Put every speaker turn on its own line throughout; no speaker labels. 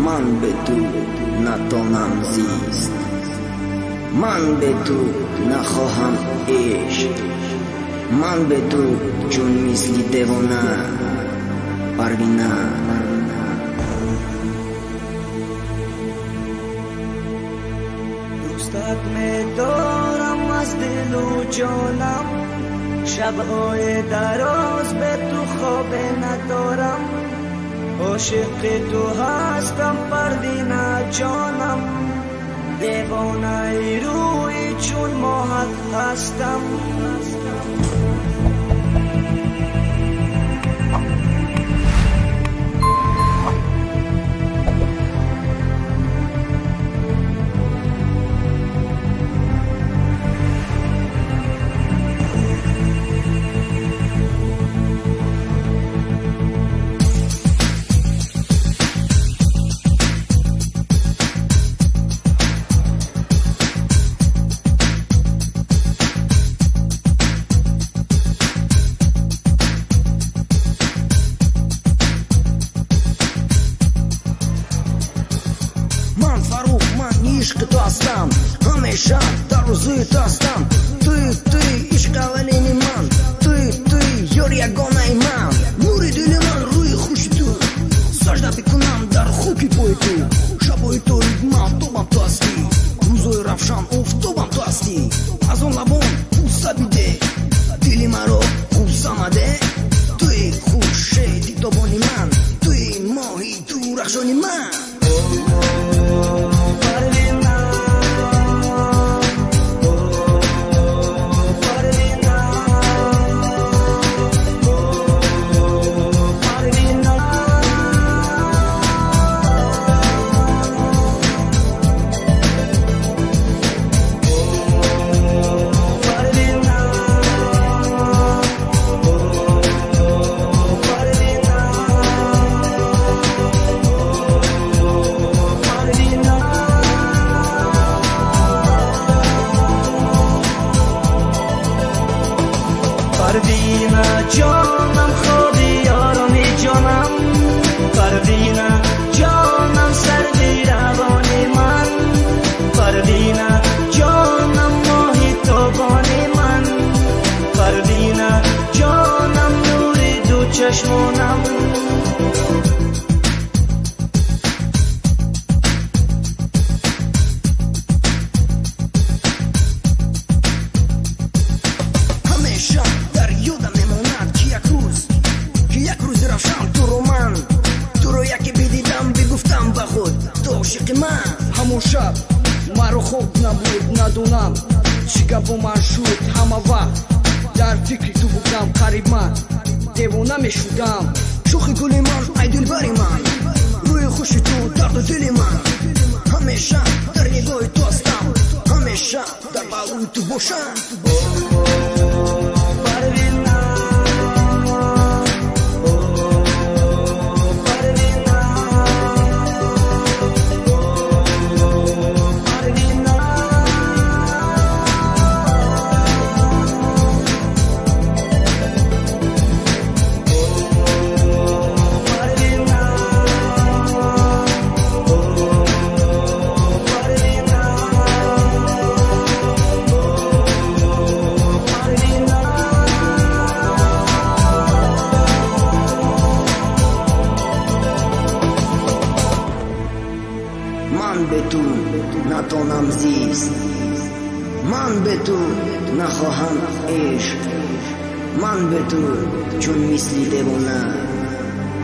من به تو نتانم زیست، من به تو نخواهم عشق، من به تو چون مثلی دیوانه پروینه.
دوستت می‌دارم از دل و جانم، شب‌های دراز به تو خواب ندارم، عاشق تو هستم پروینه جانم، دیوانه روی چون ماهت هستم.
من فاروق، من عشق تو هستم، همیشه در روزی تو هستم. توی عشق اولین من، توی یار یگانه من، نور دل من روی خوش تو، سجده بکنم در خاک پای تو. شبای تاریک مهتابم تو هستی، روزای روشن آفتابم تو هستی. از آن لبان بوسه بده، دل مرا بوسه مده. توی خورشید تابانی من، توی ماهی تو رخشانی من.
پروینه جانم خودی آرامی جانم، پروینه جانم سردی روانی من، پروینه جانم ماهی تابانی من، پروینه جانم نوری دو چشمانم.
عاشق من همون شب مرا خوب نبود، ندونم چیکار با من شد. همه وقت در فکر تو بودم، قریب من دیوانه می شدم. شوخی گل من، ای دلبر من، روی خوش تو درد دل من. همیشه در نگاه تو هستم، همیشه در بغل تو باشم. من به تو نتانم زیست، من به تو نخواهم عشق، من به تو چون مثلی دیوانه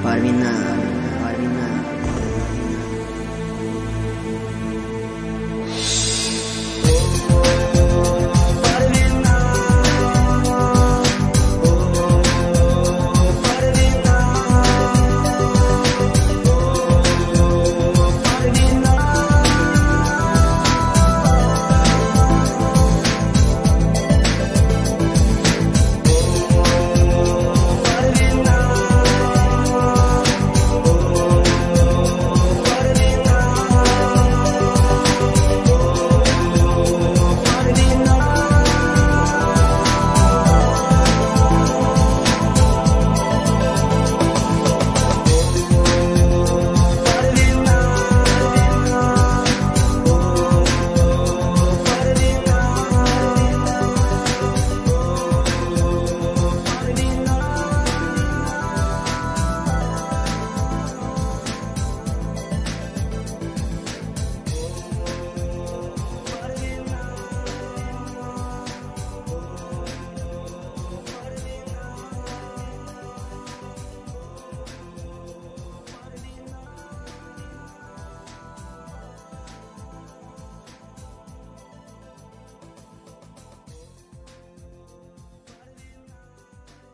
پروینه.